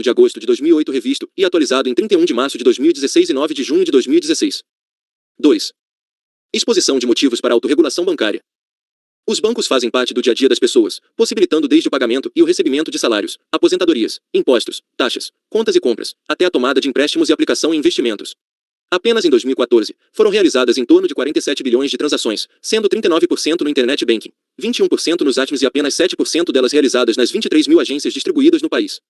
de agosto de 2008 revisto e atualizado em 31 de março de 2016 e 9 de junho de 2016. 2. Exposição de motivos para a autorregulação bancária. Os bancos fazem parte do dia a dia das pessoas, possibilitando desde o pagamento e o recebimento de salários, aposentadorias, impostos, taxas, contas e compras, até a tomada de empréstimos e aplicação em investimentos. Apenas em 2014, foram realizadas em torno de 47 bilhões de transações, sendo 39% no Internet Banking, 21% nos ATMs e apenas 7% delas realizadas nas 23 mil agências distribuídas no país.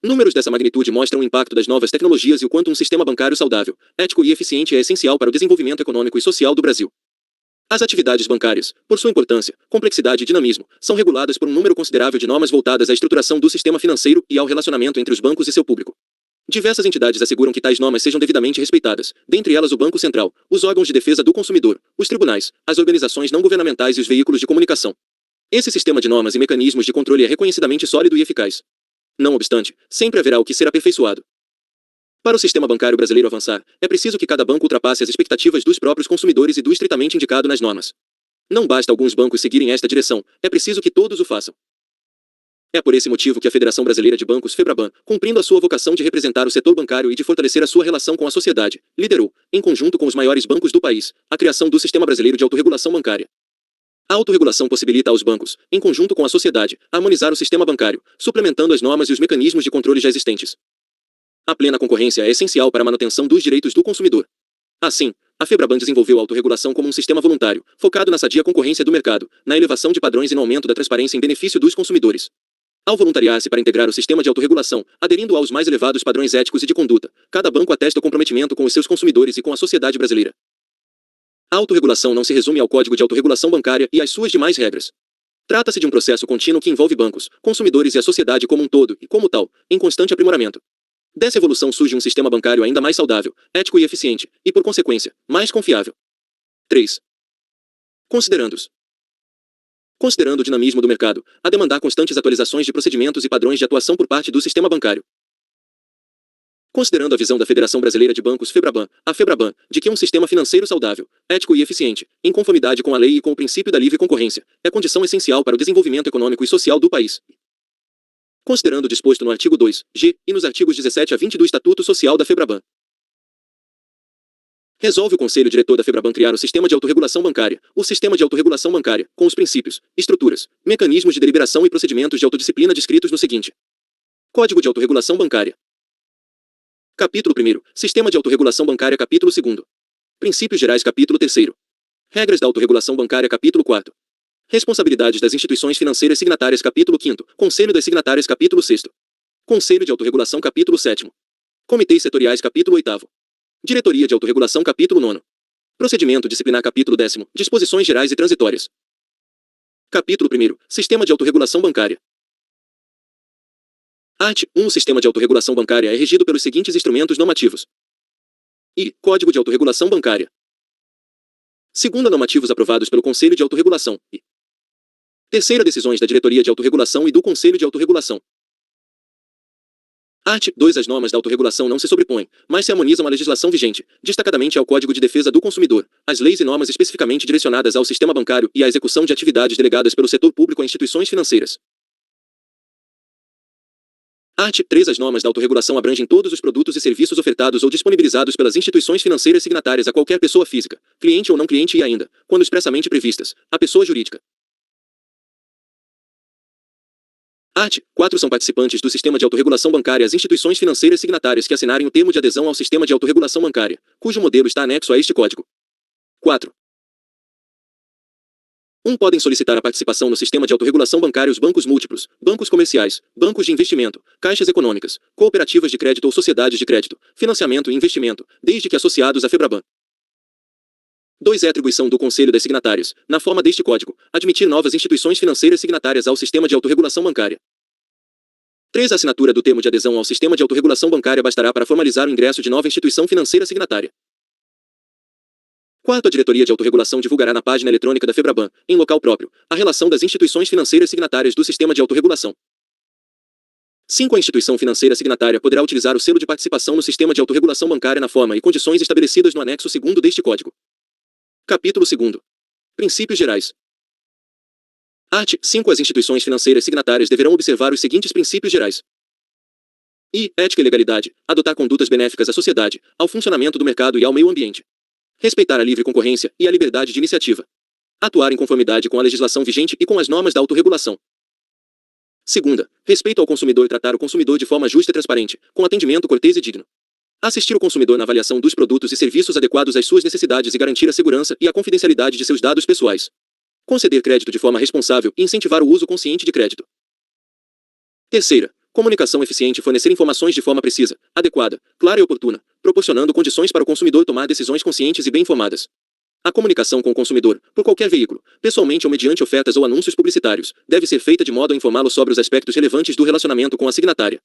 Números dessa magnitude mostram o impacto das novas tecnologias e o quanto um sistema bancário saudável, ético e eficiente é essencial para o desenvolvimento econômico e social do Brasil. As atividades bancárias, por sua importância, complexidade e dinamismo, são reguladas por um número considerável de normas voltadas à estruturação do sistema financeiro e ao relacionamento entre os bancos e seu público. Diversas entidades asseguram que tais normas sejam devidamente respeitadas, dentre elas o Banco Central, os órgãos de defesa do consumidor, os tribunais, as organizações não governamentais e os veículos de comunicação. Esse sistema de normas e mecanismos de controle é reconhecidamente sólido e eficaz. Não obstante, sempre haverá o que ser aperfeiçoado. Para o sistema bancário brasileiro avançar, é preciso que cada banco ultrapasse as expectativas dos próprios consumidores e do estritamente indicado nas normas. Não basta alguns bancos seguirem esta direção, é preciso que todos o façam. É por esse motivo que a Federação Brasileira de Bancos FEBRABAN, cumprindo a sua vocação de representar o setor bancário e de fortalecer a sua relação com a sociedade, liderou, em conjunto com os maiores bancos do país, a criação do Sistema Brasileiro de Autorregulação Bancária. A autorregulação possibilita aos bancos, em conjunto com a sociedade, harmonizar o sistema bancário, suplementando as normas e os mecanismos de controle já existentes. A plena concorrência é essencial para a manutenção dos direitos do consumidor. Assim, a FEBRABAN desenvolveu a autorregulação como um sistema voluntário, focado na sadia concorrência do mercado, na elevação de padrões e no aumento da transparência em benefício dos consumidores. Ao voluntariar-se para integrar o sistema de autorregulação, aderindo aos mais elevados padrões éticos e de conduta, cada banco atesta o comprometimento com os seus consumidores e com a sociedade brasileira. A autorregulação não se resume ao Código de Autorregulação Bancária e às suas demais regras. Trata-se de um processo contínuo que envolve bancos, consumidores e a sociedade como um todo, e como tal, em constante aprimoramento. Dessa evolução surge um sistema bancário ainda mais saudável, ético e eficiente, e por consequência, mais confiável. 3. Considerandos. Considerando o dinamismo do mercado, a demandar constantes atualizações de procedimentos e padrões de atuação por parte do sistema bancário. Considerando a visão da Federação Brasileira de Bancos FEBRABAN, a FEBRABAN, de que um sistema financeiro saudável, ético e eficiente, em conformidade com a lei e com o princípio da livre concorrência, é condição essencial para o desenvolvimento econômico e social do país. Considerando o disposto no artigo 2(g) e nos artigos 17 a 20 do Estatuto Social da FEBRABAN. Resolve o Conselho Diretor da FEBRABAN criar o Sistema de Autorregulação Bancária, o Sistema de Autorregulação Bancária, com os princípios, estruturas, mecanismos de deliberação e procedimentos de autodisciplina descritos no seguinte. Código de Autorregulação Bancária. Capítulo 1º, Sistema de Autorregulação Bancária. Capítulo 2º. Princípios Gerais. Capítulo 3º. Regras da Autorregulação Bancária. Capítulo 4º. Responsabilidades das instituições financeiras signatárias. Capítulo 5º. Conselho das Signatárias. Capítulo 6º. Conselho de Autorregulação. Capítulo 7º. Comitês Setoriais. Capítulo 8º. Diretoria de Autorregulação. Capítulo 9º. Procedimento Disciplinar. Capítulo 10º. Disposições Gerais e Transitórias. Capítulo 1º. Sistema de Autorregulação Bancária. Art. 1. O Sistema de Autorregulação Bancária é regido pelos seguintes instrumentos normativos. I. Código de Autorregulação Bancária. Segunda, normativos aprovados pelo Conselho de Autorregulação. E terceira, decisões da Diretoria de Autorregulação e do Conselho de Autorregulação. Art. 2. As normas da autorregulação não se sobrepõem, mas se harmonizam à legislação vigente, destacadamente ao Código de Defesa do Consumidor, às leis e normas especificamente direcionadas ao sistema bancário e à execução de atividades delegadas pelo setor público a instituições financeiras. Art. 3. As normas da autorregulação abrangem todos os produtos e serviços ofertados ou disponibilizados pelas instituições financeiras signatárias a qualquer pessoa física, cliente ou não cliente e ainda, quando expressamente previstas, a pessoa jurídica. Art. 4. São participantes do sistema de autorregulação bancária as instituições financeiras signatárias que assinarem o termo de adesão ao sistema de autorregulação bancária, cujo modelo está anexo a este Código. 4. 1. Podem solicitar a participação no sistema de autorregulação bancária os bancos múltiplos, bancos comerciais, bancos de investimento, caixas econômicas, cooperativas de crédito ou sociedades de crédito, financiamento e investimento, desde que associados à FEBRABAN. 2. É atribuição do Conselho das Signatárias, na forma deste Código, admitir novas instituições financeiras signatárias ao sistema de autorregulação bancária. 3. A assinatura do termo de adesão ao sistema de autorregulação bancária bastará para formalizar o ingresso de nova instituição financeira signatária. 4. A Diretoria de Autorregulação divulgará na página eletrônica da FEBRABAN, em local próprio, a relação das instituições financeiras signatárias do sistema de autorregulação. 5. A instituição financeira signatária poderá utilizar o selo de participação no sistema de autorregulação bancária na forma e condições estabelecidas no anexo 2º deste Código. Capítulo 2º. Princípios Gerais. Art. 5. As instituições financeiras signatárias deverão observar os seguintes princípios gerais. E ética e legalidade, adotar condutas benéficas à sociedade, ao funcionamento do mercado e ao meio ambiente. Respeitar a livre concorrência e a liberdade de iniciativa. Atuar em conformidade com a legislação vigente e com as normas da autorregulação. Segunda, respeito ao consumidor e tratar o consumidor de forma justa e transparente, com atendimento cortês e digno. Assistir o consumidor na avaliação dos produtos e serviços adequados às suas necessidades e garantir a segurança e a confidencialidade de seus dados pessoais. Conceder crédito de forma responsável e incentivar o uso consciente de crédito. Terceira, comunicação eficiente e fornecer informações de forma precisa, adequada, clara e oportuna, proporcionando condições para o consumidor tomar decisões conscientes e bem informadas. A comunicação com o consumidor, por qualquer veículo, pessoalmente ou mediante ofertas ou anúncios publicitários, deve ser feita de modo a informá-lo sobre os aspectos relevantes do relacionamento com a signatária.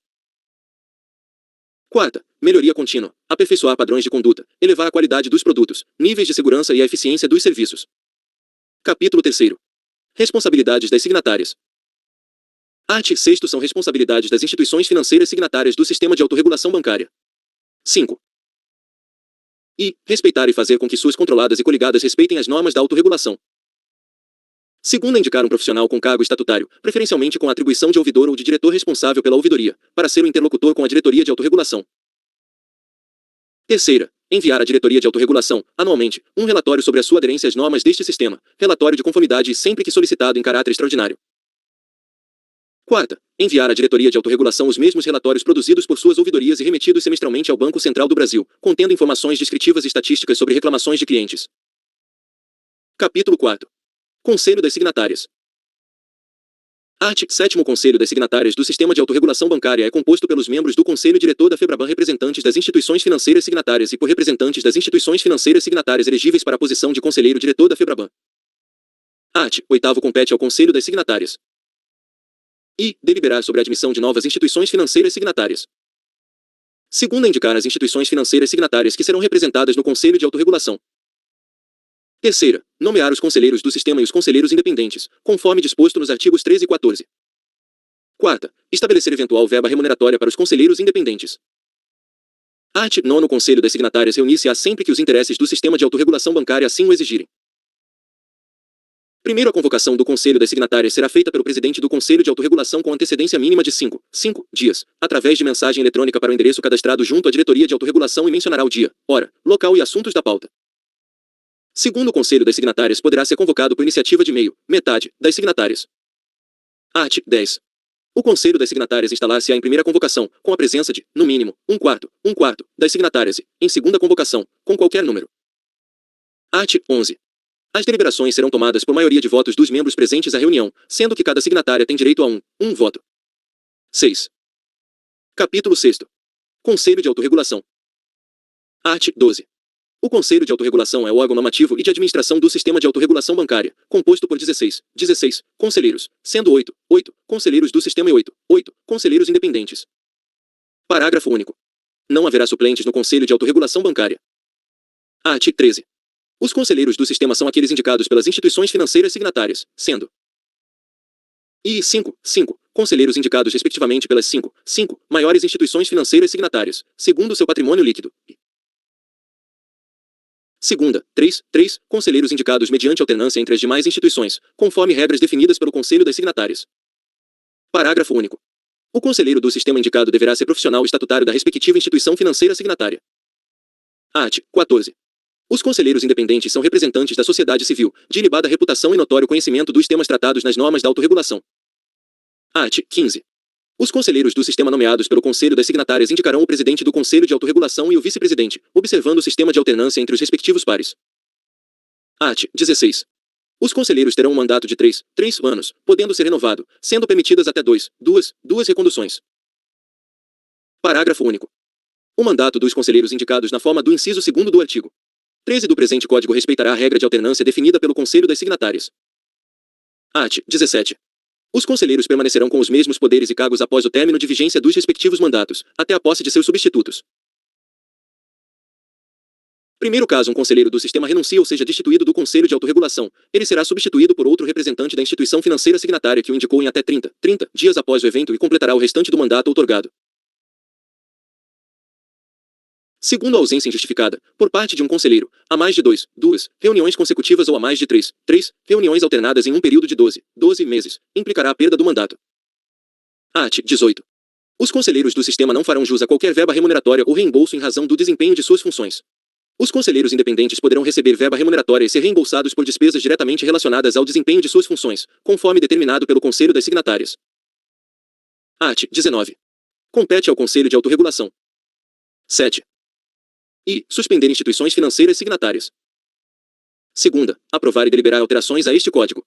Quarta, melhoria contínua, aperfeiçoar padrões de conduta, elevar a qualidade dos produtos, níveis de segurança e a eficiência dos serviços. Capítulo 3. Responsabilidades das signatárias. Art. 6 são responsabilidades das instituições financeiras signatárias do sistema de autorregulação bancária. 5. E, respeitar e fazer com que suas controladas e coligadas respeitem as normas da autorregulação. Segunda, indicar um profissional com cargo estatutário, preferencialmente com atribuição de ouvidor ou de diretor responsável pela ouvidoria, para ser o interlocutor com a diretoria de autorregulação. Terceira, enviar à diretoria de autorregulação, anualmente, um relatório sobre a sua aderência às normas deste sistema, relatório de conformidade sempre que solicitado em caráter extraordinário. Quarta, enviar à diretoria de autorregulação os mesmos relatórios produzidos por suas ouvidorias e remetidos semestralmente ao Banco Central do Brasil, contendo informações descritivas e estatísticas sobre reclamações de clientes. Capítulo 4. Conselho das Signatárias. Art. 7. Conselho das Signatárias do Sistema de Autorregulação Bancária é composto pelos membros do Conselho Diretor da FEBRABAN, representantes das instituições financeiras signatárias e por representantes das instituições financeiras signatárias elegíveis para a posição de Conselheiro Diretor da FEBRABAN. Art. 8. Compete ao Conselho das Signatárias. E deliberar sobre a admissão de novas instituições financeiras signatárias. Segunda, indicar as instituições financeiras signatárias que serão representadas no Conselho de Autorregulação. Terceira, nomear os conselheiros do sistema e os conselheiros independentes, conforme disposto nos artigos 13 e 14. Quarta, estabelecer eventual verba remuneratória para os conselheiros independentes. Art. 9. Conselho das Signatárias reunir-se-á sempre que os interesses do sistema de autorregulação bancária assim o exigirem. Primeiro, a convocação do Conselho das Signatárias será feita pelo presidente do Conselho de Autorregulação com antecedência mínima de 5 dias, através de mensagem eletrônica para o endereço cadastrado junto à Diretoria de Autorregulação e mencionará o dia, hora, local e assuntos da pauta. Segundo, o Conselho das Signatárias poderá ser convocado por iniciativa de metade, das signatárias. Art. 10. O Conselho das Signatárias instalar-se-á em primeira convocação, com a presença de, no mínimo, um quarto, das signatárias e, em segunda convocação, com qualquer número. Art. 11. As deliberações serão tomadas por maioria de votos dos membros presentes à reunião, sendo que cada signatária tem direito a um voto. 6. Capítulo 6. Conselho de Autorregulação. Art. 12. O Conselho de Autorregulação é o órgão normativo e de administração do sistema de autorregulação bancária, composto por 16 conselheiros, sendo 8 conselheiros do sistema e 8 conselheiros independentes. Parágrafo único. Não haverá suplentes no Conselho de Autorregulação Bancária. Art. 13. Os conselheiros do sistema são aqueles indicados pelas instituições financeiras signatárias, sendo e 5 conselheiros indicados respectivamente pelas 5 maiores instituições financeiras signatárias, segundo seu patrimônio líquido. Segunda, 3 conselheiros indicados mediante alternância entre as demais instituições, conforme regras definidas pelo Conselho das Signatárias. Parágrafo único. O conselheiro do sistema indicado deverá ser profissional estatutário da respectiva instituição financeira signatária. Art. 14. Os conselheiros independentes são representantes da sociedade civil, de ilibada reputação e notório conhecimento dos temas tratados nas normas da autorregulação. Art. 15. Os conselheiros do sistema nomeados pelo Conselho das Signatárias indicarão o presidente do Conselho de Autorregulação e o vice-presidente, observando o sistema de alternância entre os respectivos pares. Art. 16. Os conselheiros terão um mandato de 3 anos, podendo ser renovado, sendo permitidas até duas reconduções. Parágrafo único. O mandato dos conselheiros indicados na forma do inciso 2º do artigo 13 do presente Código respeitará a regra de alternância definida pelo Conselho das Signatárias. Art. 17. Os conselheiros permanecerão com os mesmos poderes e cargos após o término de vigência dos respectivos mandatos, até a posse de seus substitutos. Primeiro caso um conselheiro do sistema renuncia ou seja destituído do Conselho de Autorregulação, ele será substituído por outro representante da instituição financeira signatária que o indicou em até 30 dias após o evento e completará o restante do mandato outorgado. Segundo a ausência injustificada, por parte de um conselheiro, há mais de duas reuniões consecutivas ou há mais de três reuniões alternadas em um período de 12 meses, implicará a perda do mandato. Art. 18. Os conselheiros do sistema não farão jus a qualquer verba remuneratória ou reembolso em razão do desempenho de suas funções. Os conselheiros independentes poderão receber verba remuneratória e ser reembolsados por despesas diretamente relacionadas ao desempenho de suas funções, conforme determinado pelo Conselho das Signatárias. Art. 19. Compete ao Conselho de Autorregulação. 7. E suspender instituições financeiras signatárias. Segunda, aprovar e deliberar alterações a este Código.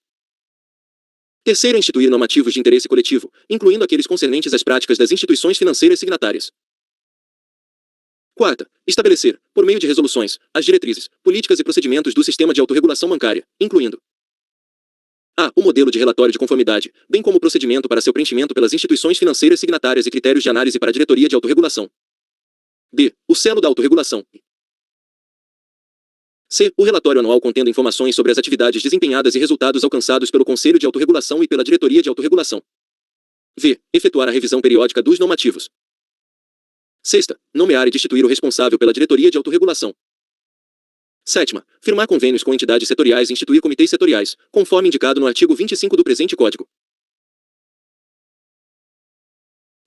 Terceira, instituir normativos de interesse coletivo, incluindo aqueles concernentes às práticas das instituições financeiras signatárias. Quarta, estabelecer, por meio de resoluções, as diretrizes, políticas e procedimentos do sistema de autorregulação bancária, incluindo a. O modelo de relatório de conformidade, bem como o procedimento para seu preenchimento pelas instituições financeiras signatárias e critérios de análise para a diretoria de autorregulação. B. O selo da autorregulação. C. O relatório anual contendo informações sobre as atividades desempenhadas e resultados alcançados pelo Conselho de Autorregulação e pela diretoria de autorregulação. V. Efetuar a revisão periódica dos normativos. Sexta, nomear e destituir o responsável pela diretoria de autorregulação. Sétima, firmar convênios com entidades setoriais e instituir comitês setoriais, conforme indicado no artigo 25 do presente Código.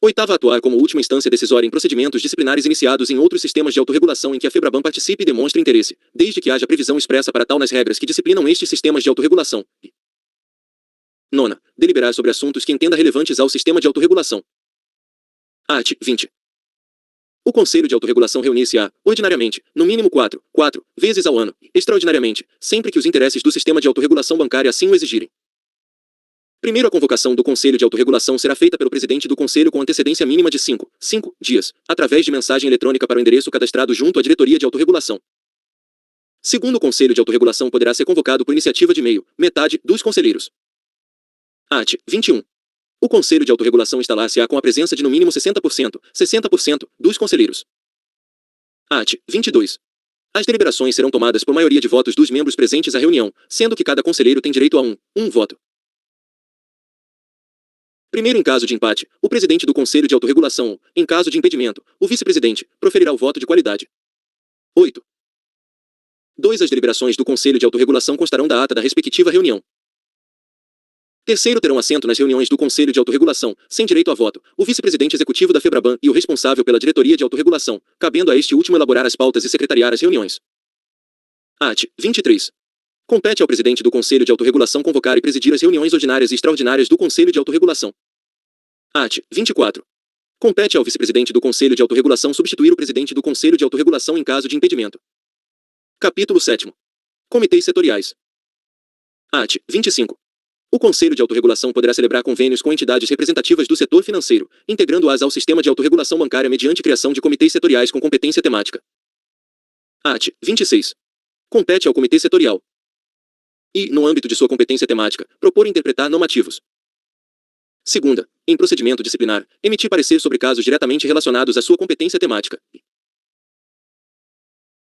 Oitava, atuar como última instância decisória em procedimentos disciplinares iniciados em outros sistemas de autorregulação em que a FEBRABAN participe e demonstre interesse, desde que haja previsão expressa para tal nas regras que disciplinam estes sistemas de autorregulação. Nona, deliberar sobre assuntos que entenda relevantes ao sistema de autorregulação. Art. 20. O Conselho de Autorregulação reunir-se-á, ordinariamente, no mínimo 4 vezes ao ano, extraordinariamente, sempre que os interesses do sistema de autorregulação bancária assim o exigirem. Primeiro, a convocação do Conselho de Autorregulação será feita pelo presidente do Conselho com antecedência mínima de 5 dias, através de mensagem eletrônica para o endereço cadastrado junto à diretoria de autorregulação. Segundo, o Conselho de Autorregulação poderá ser convocado por iniciativa de meio, metade, dos conselheiros. Art. 21. O Conselho de Autorregulação instalar-se-á com a presença de no mínimo 60% dos conselheiros. Art. 22. As deliberações serão tomadas por maioria de votos dos membros presentes à reunião, sendo que cada conselheiro tem direito a um voto. Primeiro, em caso de empate, o presidente do Conselho de Autorregulação ou, em caso de impedimento, o vice-presidente, proferirá o voto de qualidade. 8. 2. As deliberações do Conselho de Autorregulação constarão da ata da respectiva reunião. Terceiro, terão assento nas reuniões do Conselho de Autorregulação, sem direito a voto, o vice-presidente executivo da FEBRABAN e o responsável pela diretoria de autorregulação, cabendo a este último elaborar as pautas e secretariar as reuniões. Art. 23. Compete ao presidente do Conselho de Autorregulação convocar e presidir as reuniões ordinárias e extraordinárias do Conselho de Autorregulação. Art. 24. Compete ao vice-presidente do Conselho de Autorregulação substituir o presidente do Conselho de Autorregulação em caso de impedimento. Capítulo 7º. Comitês setoriais. Art. 25. O Conselho de Autorregulação poderá celebrar convênios com entidades representativas do setor financeiro, integrando-as ao sistema de autorregulação bancária mediante criação de comitês setoriais com competência temática. Art. 26. Compete ao comitê setorial e, no âmbito de sua competência temática, propor e interpretar normativos. Segunda, em procedimento disciplinar, emitir parecer sobre casos diretamente relacionados à sua competência temática.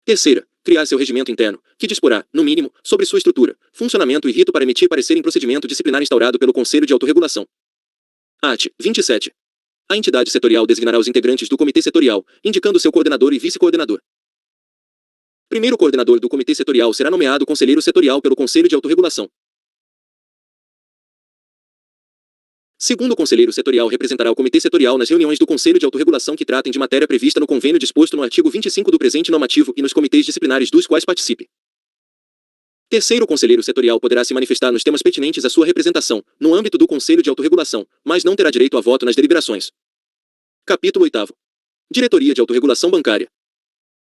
Terceira, criar seu regimento interno, que disporá, no mínimo, sobre sua estrutura, funcionamento e rito para emitir parecer em procedimento disciplinar instaurado pelo Conselho de Autorregulação. Art. 27. A entidade setorial designará os integrantes do comitê setorial, indicando seu coordenador e vice-coordenador. Primeiro coordenador do comitê setorial será nomeado conselheiro setorial pelo Conselho de Autorregulação. Segundo conselheiro setorial representará o comitê setorial nas reuniões do Conselho de Autorregulação que tratem de matéria prevista no convênio disposto no artigo 25 do presente normativo e nos comitês disciplinares dos quais participe. Terceiro conselheiro setorial poderá se manifestar nos temas pertinentes à sua representação, no âmbito do Conselho de Autorregulação, mas não terá direito a voto nas deliberações. Capítulo 8º. Diretoria de Autorregulação Bancária.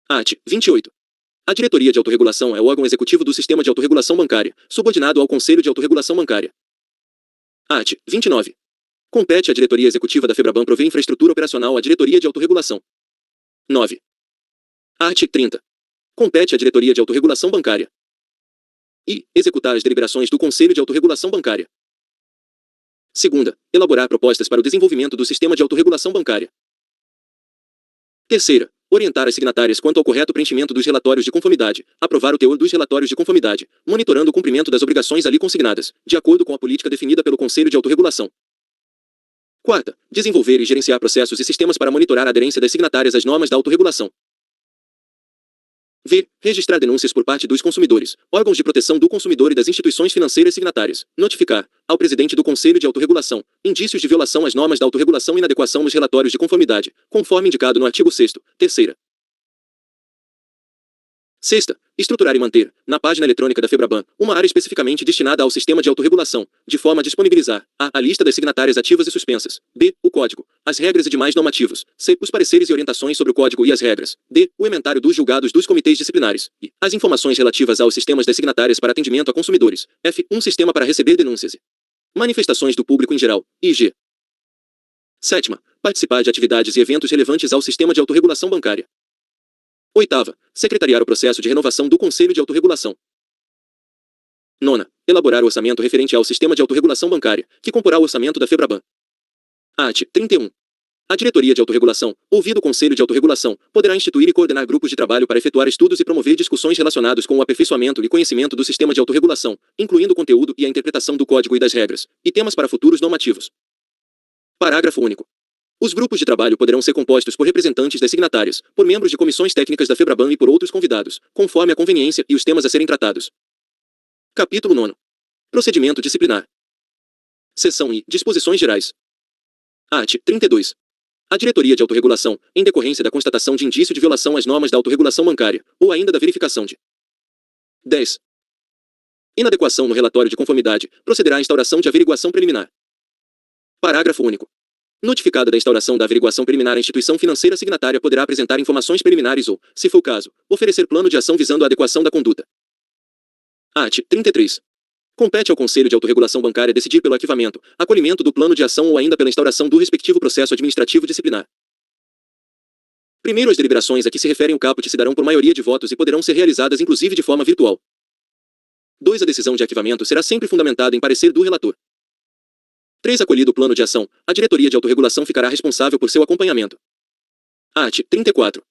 Art. 28. A Diretoria de Autorregulação é o órgão executivo do Sistema de Autorregulação Bancária, subordinado ao Conselho de Autorregulação Bancária. Art. 29. Compete à Diretoria Executiva da FEBRABAN prover infraestrutura operacional à Diretoria de Autorregulação. 9. Art. 30. Compete à Diretoria de Autorregulação Bancária e executar as deliberações do Conselho de Autorregulação Bancária. Segunda, elaborar propostas para o desenvolvimento do sistema de autorregulação bancária. Terceira, orientar as signatárias quanto ao correto preenchimento dos relatórios de conformidade, aprovar o teor dos relatórios de conformidade, monitorando o cumprimento das obrigações ali consignadas, de acordo com a política definida pelo Conselho de Autorregulação. Quarta, desenvolver e gerenciar processos e sistemas para monitorar a aderência das signatárias às normas da autorregulação. V. Registrar denúncias por parte dos consumidores, órgãos de proteção do consumidor e das instituições financeiras signatárias. Notificar ao presidente do Conselho de Autorregulação indícios de violação às normas da autorregulação e inadequação nos relatórios de conformidade, conforme indicado no artigo 6º, terceira. Sexta, estruturar e manter, na página eletrônica da FEBRABAN, uma área especificamente destinada ao sistema de autorregulação, de forma a disponibilizar a lista das signatárias ativas e suspensas, b. o código, as regras e demais normativos, c. os pareceres e orientações sobre o código e as regras, d. o inventário dos julgados dos comitês disciplinares, e as informações relativas aos sistemas das signatárias para atendimento a consumidores, f. um sistema para receber denúncias e manifestações do público em geral, e g. Sétima, participar de atividades e eventos relevantes ao sistema de autorregulação bancária. Oitava, secretariar o processo de renovação do Conselho de Autorregulação. Nona, elaborar o orçamento referente ao sistema de autorregulação bancária, que comporá o orçamento da FEBRABAN. Art. 31. A Diretoria de Autorregulação, ouvido o Conselho de Autorregulação, poderá instituir e coordenar grupos de trabalho para efetuar estudos e promover discussões relacionados com o aperfeiçoamento e conhecimento do sistema de autorregulação, incluindo o conteúdo e a interpretação do código e das regras, e temas para futuros normativos. Parágrafo único. Os grupos de trabalho poderão ser compostos por representantes das signatárias, por membros de comissões técnicas da FEBRABAN e por outros convidados, conforme a conveniência e os temas a serem tratados. Capítulo 9. Procedimento disciplinar. Seção I. Disposições gerais. Art. 32. A Diretoria de Autorregulação, em decorrência da constatação de indício de violação às normas da autorregulação bancária, ou ainda da verificação de 10. Inadequação no relatório de conformidade, procederá à instauração de averiguação preliminar. Parágrafo único. Notificada da instauração da averiguação preliminar, a instituição financeira signatária poderá apresentar informações preliminares ou, se for o caso, oferecer plano de ação visando a adequação da conduta. Art. 33. Compete ao Conselho de Autorregulação Bancária decidir pelo arquivamento, acolhimento do plano de ação ou ainda pela instauração do respectivo processo administrativo disciplinar. Primeiro, as deliberações a que se referem o caput se darão por maioria de votos e poderão ser realizadas inclusive de forma virtual. 2. A decisão de arquivamento será sempre fundamentada em parecer do relator. 3. Acolhido o plano de ação, a Diretoria de Autorregulação ficará responsável por seu acompanhamento. Art. 34.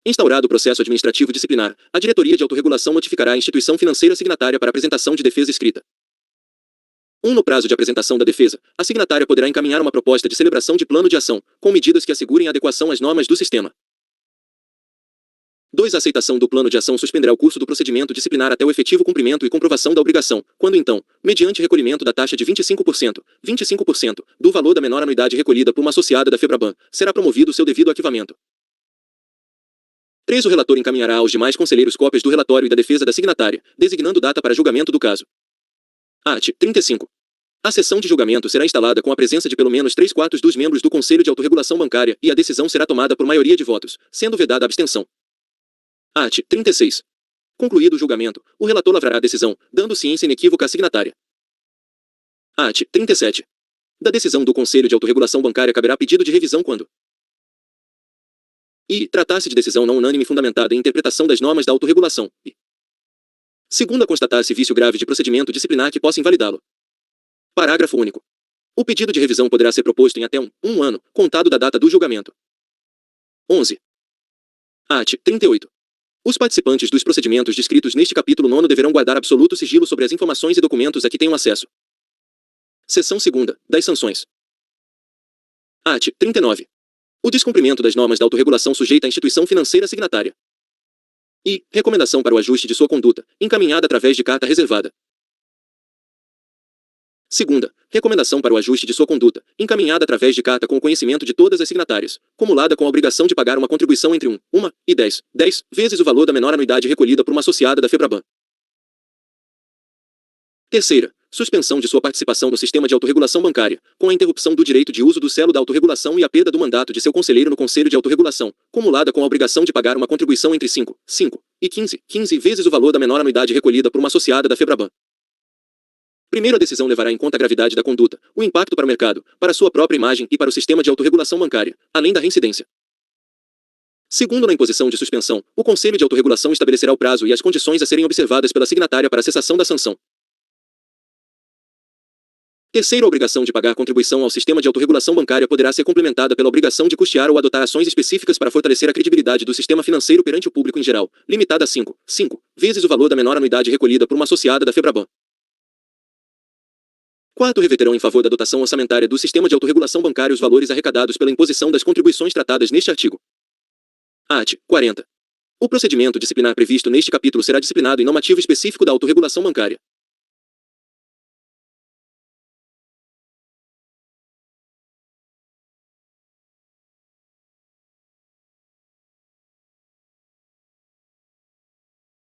Instaurado o processo administrativo disciplinar, a Diretoria de Autorregulação notificará a instituição financeira signatária para apresentação de defesa escrita. 1. No prazo de apresentação da defesa, a signatária poderá encaminhar uma proposta de celebração de plano de ação, com medidas que assegurem a adequação às normas do sistema. 2. A aceitação do plano de ação suspenderá o curso do procedimento disciplinar até o efetivo cumprimento e comprovação da obrigação, quando então, mediante recolhimento da taxa de 25%, do valor da menor anuidade recolhida por uma associada da FEBRABAN, será promovido seu devido arquivamento. 3. O relator encaminhará aos demais conselheiros cópias do relatório e da defesa da signatária, designando data para julgamento do caso. Art. 35. A sessão de julgamento será instalada com a presença de pelo menos 3/4 dos membros do Conselho de Autorregulação Bancária e a decisão será tomada por maioria de votos, sendo vedada a abstenção. Art. 36. Concluído o julgamento, o relator lavrará a decisão, dando ciência inequívoca à signatária. Art. 37. Da decisão do Conselho de Autorregulação Bancária caberá pedido de revisão quando tratar-se de decisão não unânime fundamentada em interpretação das normas da autorregulação e segunda, constatar-se vício grave de procedimento disciplinar que possa invalidá-lo. Parágrafo único. O pedido de revisão poderá ser proposto em até um ano, contado da data do julgamento. 11. Art. 38. Os participantes dos procedimentos descritos neste capítulo 9 deverão guardar absoluto sigilo sobre as informações e documentos a que tenham acesso. Seção 2ª. Das sanções. Art. 39. O descumprimento das normas da autorregulação sujeita à instituição financeira signatária. E recomendação para o ajuste de sua conduta, encaminhada através de carta reservada. Segunda, recomendação para o ajuste de sua conduta, encaminhada através de carta com o conhecimento de todas as signatárias, cumulada com a obrigação de pagar uma contribuição entre 1 e 10 vezes o valor da menor anuidade recolhida por uma associada da FEBRABAN. Terceira, suspensão de sua participação no sistema de autorregulação bancária, com a interrupção do direito de uso do selo da autorregulação e a perda do mandato de seu conselheiro no Conselho de Autorregulação, cumulada com a obrigação de pagar uma contribuição entre 5 e 15 vezes o valor da menor anuidade recolhida por uma associada da FEBRABAN. Primeiro, a decisão levará em conta a gravidade da conduta, o impacto para o mercado, para sua própria imagem e para o sistema de autorregulação bancária, além da reincidência. Segundo, na imposição de suspensão, o Conselho de Autorregulação estabelecerá o prazo e as condições a serem observadas pela signatária para a cessação da sanção. Terceiro, a obrigação de pagar contribuição ao sistema de autorregulação bancária poderá ser complementada pela obrigação de custear ou adotar ações específicas para fortalecer a credibilidade do sistema financeiro perante o público em geral, limitada a 5 vezes o valor da menor anuidade recolhida por uma associada da FEBRABAN. Quarto, reverterão em favor da dotação orçamentária do sistema de autorregulação bancária os valores arrecadados pela imposição das contribuições tratadas neste artigo. Art. 40. O procedimento disciplinar previsto neste capítulo será disciplinado em normativo específico da autorregulação bancária.